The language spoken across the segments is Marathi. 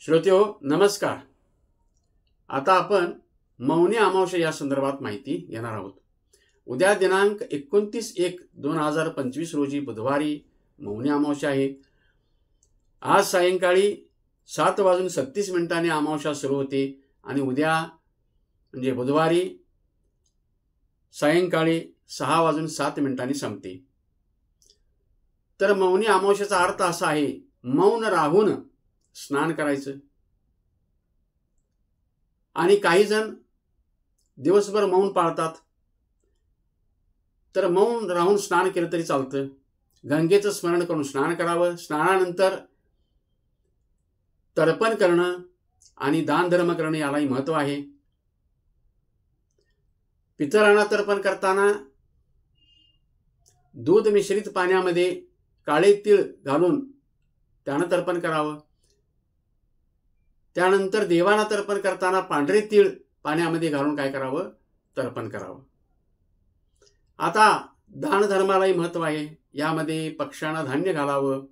श्रोत्यो नमस्कार। आता आपण मौनी अमावस्या या संदर्भात माहिती घेणार आहोत। उद्या दिनांक 29/1/2025 रोजी बुधवारी मौनी अमावस्या आहे। आज सायंकाळी 7:36 अमावस्या सुरू होते आणि उद्या म्हणजे बुधवारी सायंकाळी 6:07 संपते। तर मौनी अमावस्येचा अर्थ असा आहे, मौन राहून स्नान करायचं। आणि काही जण दिवसभर मौन पाळतात, तर मौन राहून स्नान केलं तरी चालतं। गंगेचं स्मरण करून स्नान करावं। स्नानानंतर तर्पण करणं आणि दान धर्म करणं यालाही महत्त्व आहे। पितरांना तर्पण करताना दूध मिश्रित पाण्यामध्ये काळे तीळ घालून त्यानं तर्पण करावं। त्यानंतर देवांना तर्पण करताना पांढरे तीळ पाण्यामध्ये घालून काय करावं, तर्पण करावं। आता दान धर्मालाही महत्त्व आहे। यामध्ये पक्ष्यांना धान्य घालावं,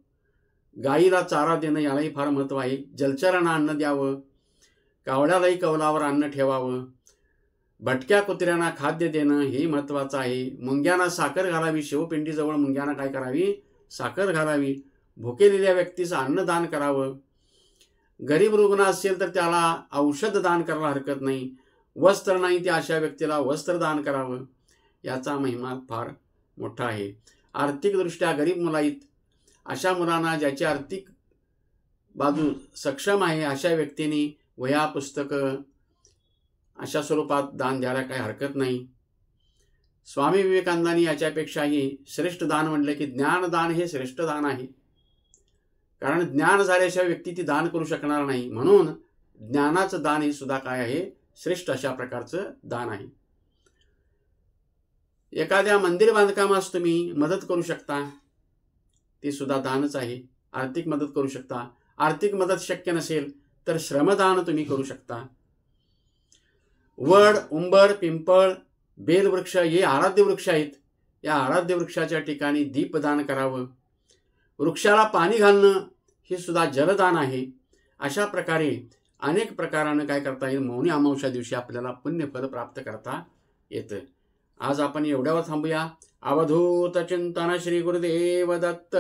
गाईला चारा देणं यालाही फार महत्त्व आहे। जलचरांना अन्न द्यावं, कावळ्यालाही कौलावर अन्न ठेवावं, भटक्या कुत्र्यांना खाद्य देणं हेही महत्त्वाचं आहे। मुंग्यांना साखर घालावी, शिवपिंडीजवळ मुंग्यांना काय करावी, साखर घालावी। भुकेलेल्या व्यक्तीचं अन्नदान करावं। गरीब रुग्ण असेल तर त्याला औषध दान करायला हरकत नाही। वस्त्र नाही त्या अशा व्यक्तीला वस्त्र दान करावं। याचा महिमा फार मोठा आहे। आर्थिकदृष्ट्या गरीब मुलं आहेत, अशा मुलांना ज्याची आर्थिक बाजू सक्षम आहे अशा व्यक्तींनी वह्या पुस्तकं अशा स्वरूपात दान द्यायला काही हरकत नाही। स्वामी विवेकानंदांनी याच्यापेक्षाही श्रेष्ठ दान म्हटलं की ज्ञानदान हे श्रेष्ठ दान आहे। कारण ज्ञान झाल्याशिवाय व्यक्ती ती दान करू शकणार नाही, म्हणून ज्ञानाचं दान हे सुद्धा काय आहे, श्रेष्ठ अशा प्रकारचं दान आहे। एखाद्या मंदिर बांधकामास तुम्ही मदत करू शकता, ते सुद्धा दानच आहे। आर्थिक मदत करू शकता। आर्थिक मदत शक्य नसेल तर श्रमदान तुम्ही करू शकता। वड, उंबर, पिंपळ, बेलवृक्ष हे आराध्य वृक्ष आहेत। या आराध्य वृक्षाच्या ठिकाणी दीपदान करावं। वृक्षाला पाणी घालणं हे सुद्धा जलदान आहे। अशा प्रकारे अनेक प्रकारानं काय करता येईल, मौनी अमावस्या दिवशी आपल्याला पुण्यफल प्राप्त करता येतं। आज आपण एवढ्यावर थांबूया। अवधूत चिंतन श्री गुरुदेव दत्त।